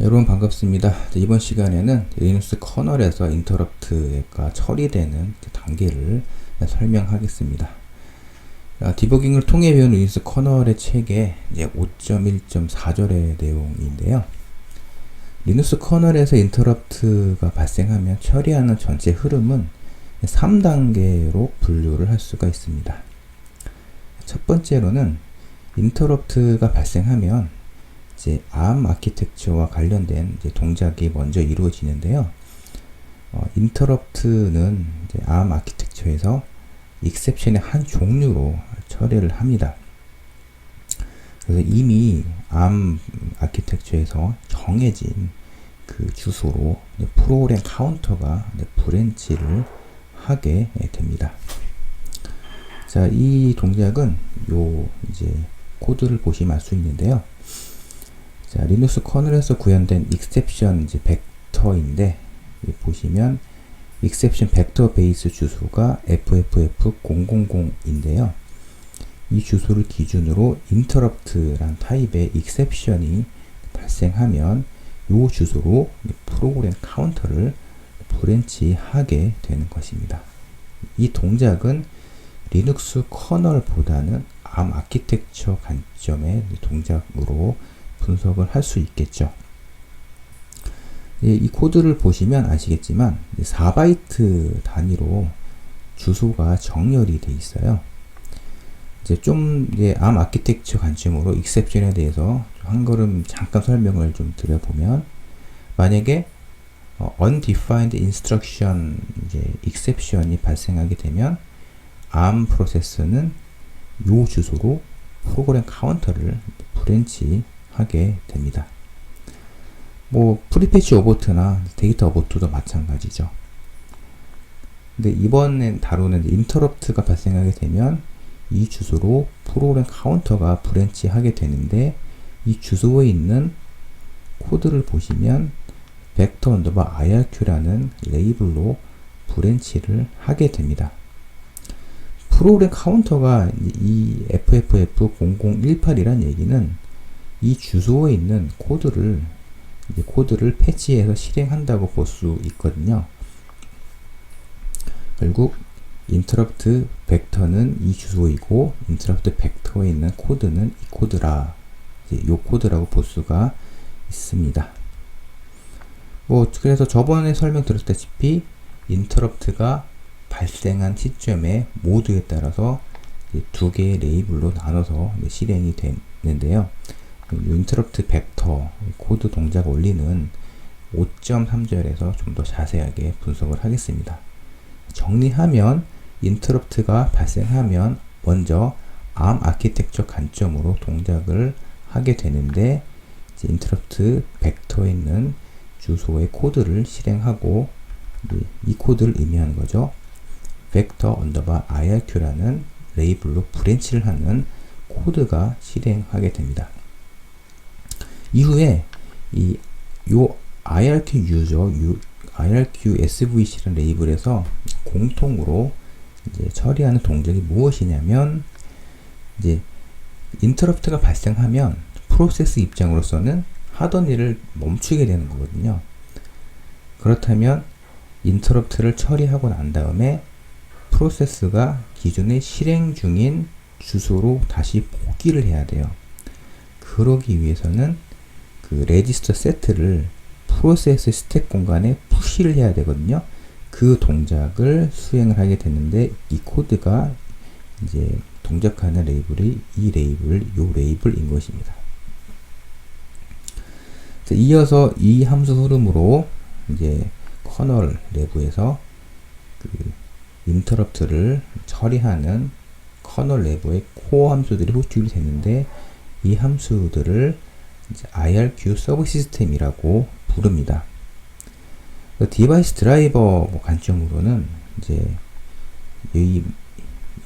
여러분 반갑습니다. 이번 시간에는 리눅스 커널에서 인터럽트가 처리되는 단계를 설명하겠습니다. 디버깅을 통해 배운 리눅스 커널의 책의 5.1.4절의 내용인데요. 리눅스 커널에서 인터럽트가 발생하면 처리하는 전체 흐름은 3단계로 분류를 할 수가 있습니다. 첫 번째로는 인터럽트가 발생하면 ARM 아키텍처와 관련된 동작이 먼저 이루어지는데요. 인터럽트는 ARM 아키텍처에서 익셉션의 한 종류로 처리를 합니다. 그래서 이미 ARM 아키텍처에서 정해진 그 주소로 프로그램 카운터가 브랜치를 하게 됩니다. 자, 이 동작은 코드를 보시면 알 수 있는데요. 자, 리눅스 커널에서 구현된 익셉션 벡터인데, 보시면 익셉션 벡터 베이스 주소가 FFF000인데요. 이 주소를 기준으로 interrupt란 타입의 익셉션이 발생하면 이 주소로 프로그램 카운터를 브랜치하게 되는 것입니다. 이 동작은 리눅스 커널보다는 ARM 아키텍처 관점의 동작으로 분석을 할 수 있겠죠. 이 코드를 보시면 아시겠지만 4바이트 단위로 주소가 정렬이 되어 있어요. ARM 아키텍처 관점으로 익셉션에 대해서 한 걸음 잠깐 설명을 좀 드려보면, 만약에 undefined instruction exception이 발생하게 되면 ARM 프로세서는 이 주소로 프로그램 카운터를 브랜치 하게 됩니다. 프리패치 어보트나 데이터 어보트도 마찬가지죠. 근데 이번엔 다루는 인터럽트가 발생하게 되면 이 주소로 프로그램 카운터가 브랜치 하게 되는데, 이 주소에 있는 코드를 보시면 vector_irq라는 레이블로 브랜치를 하게 됩니다. 프로그램 카운터가 이 FFF0018이란 얘기는 이 주소에 있는 코드를 패치해서 실행한다고 볼 수 있거든요. 결국 인터럽트 벡터는 이 주소이고 인터럽트 벡터에 있는 코드는 이 코드라, 이 코드라고 볼 수가 있습니다. 그래서 저번에 설명드렸다시피 인터럽트가 발생한 시점의 모드에 따라서 두 개의 레이블로 나눠서 실행이 되는데요. 인터럽트 벡터 코드 동작 원리는 5.3절에서 좀 더 자세하게 분석을 하겠습니다. 정리하면 인터럽트가 발생하면 먼저 ARM 아키텍처 관점으로 동작을 하게 되는데, 인터럽트 벡터에 있는 주소의 코드를 실행하고, 이 코드를 의미하는 거죠. vector_irq라는 레이블로 브랜치를 하는 코드가 실행하게 됩니다. 이후에 요 IRQ 유저, IRQ SVC라는 레이블에서 공통으로 처리하는 동작이 무엇이냐면, 인터럽트가 발생하면 프로세스 입장으로서는 하던 일을 멈추게 되는 거거든요. 그렇다면 인터럽트를 처리하고 난 다음에 프로세스가 기존에 실행 중인 주소로 다시 복귀를 해야 돼요. 그러기 위해서는 그 레지스터 세트를 프로세스 스택 공간에 푸시를 해야 되거든요. 그 동작을 수행을 하게 되는데, 이 코드가 동작하는 레이블이 이 레이블인 것입니다. 자, 이어서 이 함수 흐름으로 커널 내부에서 그 인터럽트를 처리하는 커널 내부의 코어 함수들이 호출이 되는데, 이 함수들을 IRQ 서브 시스템이라고 부릅니다. 디바이스 드라이버 관점으로는 이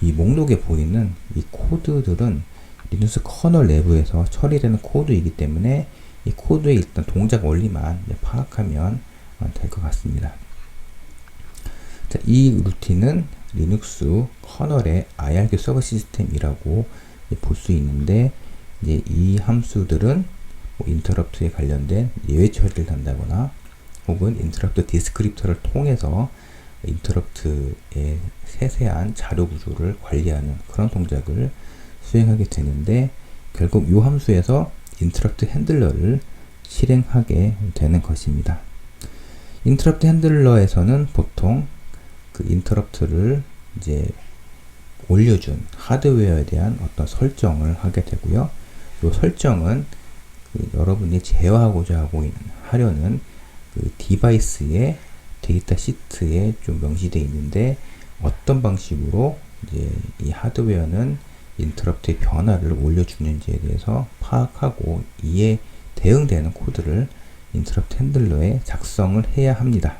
목록에 보이는 이 코드들은 리눅스 커널 내부에서 처리되는 코드이기 때문에 이 코드의 일단 동작 원리만 파악하면 될 것 같습니다. 자, 이 루틴은 리눅스 커널의 IRQ 서버 시스템이라고 볼 수 있는데, 이 함수들은 뭐 인터럽트에 관련된 예외 처리를 한다거나 혹은 인터럽트 디스크립터를 통해서 인터럽트의 세세한 자료 구조를 관리하는 그런 동작을 수행하게 되는데, 결국 이 함수에서 인터럽트 핸들러를 실행하게 되는 것입니다. 인터럽트 핸들러에서는 보통 그 인터럽트를 이제 올려준 하드웨어에 대한 어떤 설정을 하게 되고요. 이 설정은 그 여러분이 제어하고자 하려는 그 디바이스의 데이터 시트에 좀 명시되어 있는데, 어떤 방식으로 이제 이 하드웨어는 인터럽트의 변화를 올려주는지에 대해서 파악하고 이에 대응되는 코드를 인터럽트 핸들러에 작성을 해야 합니다.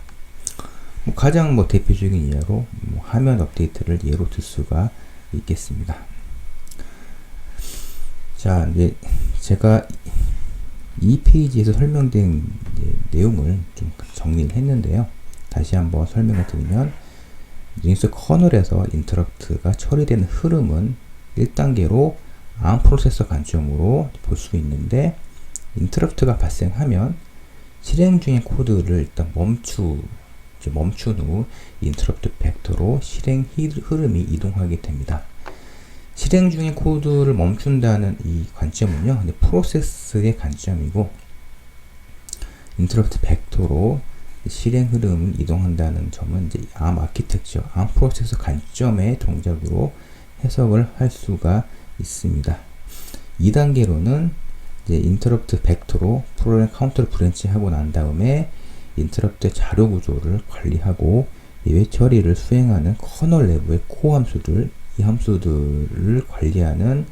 가장 대표적인 예로 화면 업데이트를 예로 들 수가 있겠습니다. 자, 이제 제가 이 페이지에서 설명된 내용을 좀 정리를 했는데요. 다시 한번 설명을 드리면, 리눅스 커널에서 인터럽트가 처리되는 흐름은 1단계로 ARM 프로세서 관점으로 볼 수 있는데, 인터럽트가 발생하면 실행 중인 코드를 일단 멈춘 후 인터럽트 벡터로 실행 흐름이 이동하게 됩니다. 실행 중인 코드를 멈춘다는 이 관점은요, 프로세스의 관점이고, 인터럽트 벡터로 실행 흐름을 이동한다는 점은 이제 ARM 아키텍처, ARM 프로세서 관점의 동작으로 해석을 할 수가 있습니다. 2단계로는 이제 인터럽트 벡터로 프로그램 카운터를 브랜치하고 난 다음에 인터럽트 자료 구조를 관리하고 예외 처리를 수행하는 커널 내부의 코어 함수들, 이 함수들을 관리하는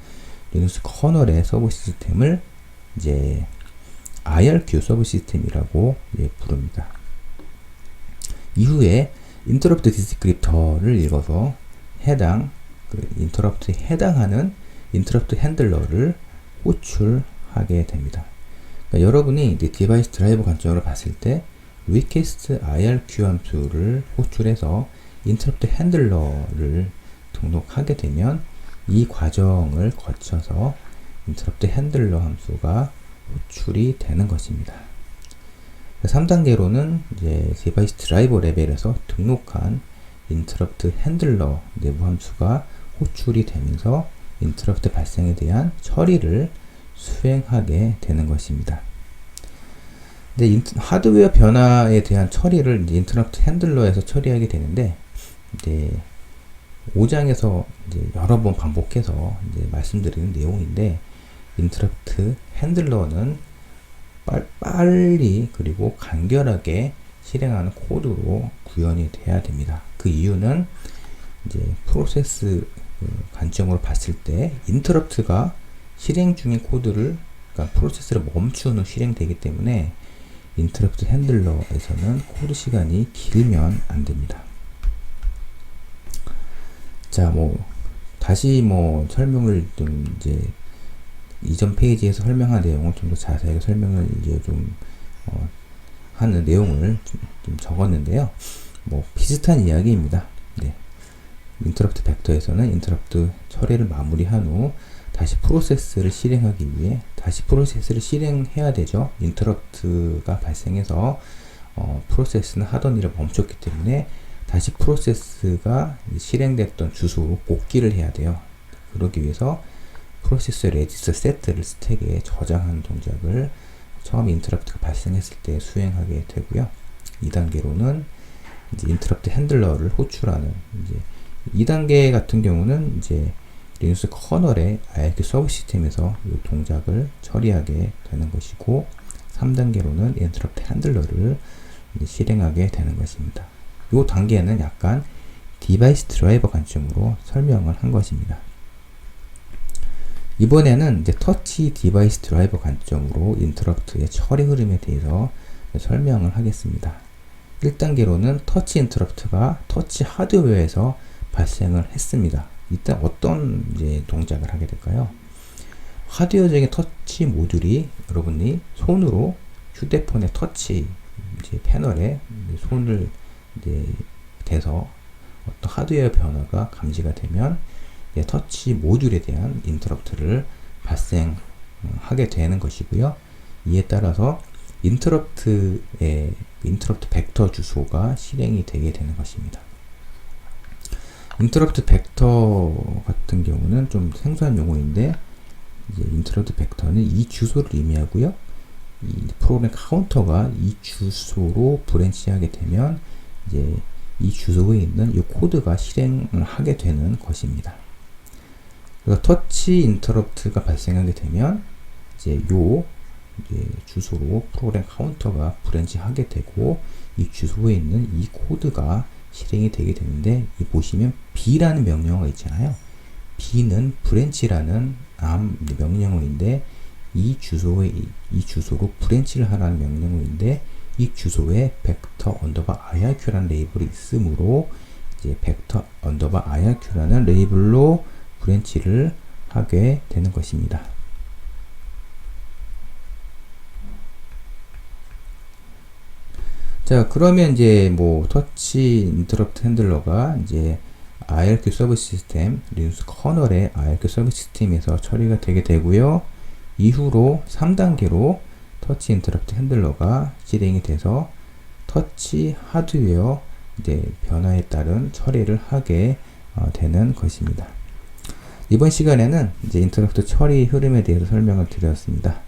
리눅스 커널의 서브 시스템을 이제 IRQ 서브 시스템이라고 부릅니다. 이후에 인터럽트 디스크립터를 읽어서 해당 인터럽트에 해당하는 인터럽트 핸들러를 호출하게 됩니다. 그러니까 여러분이 이제 디바이스 드라이버 관점으로 봤을 때 request IRQ 함수를 호출해서 인터럽트 핸들러를 등록하게 되면 이 과정을 거쳐서 인터럽트 핸들러 함수가 호출이 되는 것입니다. 3단계로는 이제 디바이스 드라이버 레벨에서 등록한 인터럽트 핸들러 내부 함수가 호출이 되면서 인터럽트 발생에 대한 처리를 수행하게 되는 것입니다. 근데 하드웨어 변화에 대한 처리를 이제 인터럽트 핸들러에서 처리하게 되는데, 이제 5장에서 이제 여러 번 반복해서 이제 말씀드리는 내용인데, 인터럽트 핸들러는 빨리 그리고 간결하게 실행하는 코드로 구현이 돼야 됩니다. 그 이유는 이제 프로세스 관점으로 봤을 때 인터럽트가 실행 중인 코드를, 그러니까 프로세스를 멈춘 후 실행되기 때문에 인터럽트 핸들러에서는 코드 시간이 길면 안 됩니다. 자, 다시 설명을 좀 이제 이전 페이지에서 설명한 내용을 좀 더 자세하게 설명을 이제 하는 내용을 좀 적었는데요. 비슷한 이야기입니다. 네. 인터럽트 벡터에서는 인터럽트 처리를 마무리한 후 다시 프로세스를 실행하기 위해 다시 프로세스를 실행해야 되죠. 인터럽트가 발생해서 프로세스는 하던 일을 멈췄기 때문에 다시 프로세스가 실행됐던 주소로 복귀를 해야 돼요. 그러기 위해서 프로세스 레지스터 세트를 스택에 저장하는 동작을 처음 인터럽트가 발생했을 때 수행하게 되고요. 2단계로는 이제 인터럽트 핸들러를 호출하는, 이제 2단계 같은 경우는 이제 리눅스 커널의 IRQ 서브 시스템에서 이 동작을 처리하게 되는 것이고, 3단계로는 인터럽트 핸들러를 실행하게 되는 것입니다. 이 단계는 약간 디바이스 드라이버 관점으로 설명을 한 것입니다. 이번에는 이제 터치 디바이스 드라이버 관점으로 인터럽트의 처리 흐름에 대해서 설명을 하겠습니다. 1단계로는 터치 인터럽트가 터치 하드웨어에서 발생을 했습니다. 이때 어떤 이제 동작을 하게 될까요? 하드웨어적인 터치 모듈이 여러분이 손으로 휴대폰의 터치 이제 패널에 손을 이제 대서 어떤 하드웨어 변화가 감지가 되면 터치 모듈에 대한 인터럽트를 발생하게 되는 것이고요. 이에 따라서 인터럽트 벡터 주소가 실행이 되게 되는 것입니다. 인터럽트 벡터 같은 경우는 좀 생소한 용어인데, 이제 인터럽트 벡터는 이 주소를 의미하고요. 이 프로그램 카운터가 이 주소로 브랜치하게 되면 이제 이 주소에 있는 이 코드가 실행을 하게 되는 것입니다. 그래서 터치 인터럽트가 발생하게 되면 이제 이제 주소로 프로그램 카운터가 브랜치하게 되고 이 주소에 있는 이 코드가 실행이 되게 되는데, 이 보시면 b라는 명령어가 있잖아요. b는 브랜치라는 명령어인데, 이 주소로 브랜치를 하라는 명령어인데, 이 주소에 벡터 언더바 irq라는 레이블이 있으므로 이제 벡터 언더바 irq라는 레이블로 브랜치를 하게 되는 것입니다. 자, 그러면 이제 뭐 터치 인터럽트 핸들러가 이제 IRQ 서비스 시스템, 리눅스 커널의 IRQ 서비스 시스템에서 처리가 되게 되고요. 이후로 3단계로 터치 인터럽트 핸들러가 실행이 돼서 터치 하드웨어 이제 변화에 따른 처리를 하게 되는 것입니다. 이번 시간에는 이제 인터럽트 처리 흐름에 대해서 설명을 드렸습니다.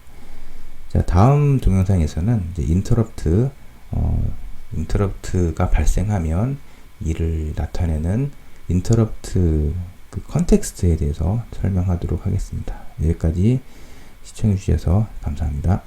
자, 다음 동영상에서는 이제 인터럽트가 발생하면 이를 나타내는 인터럽트 그 컨텍스트에 대해서 설명하도록 하겠습니다. 여기까지 시청해 주셔서 감사합니다.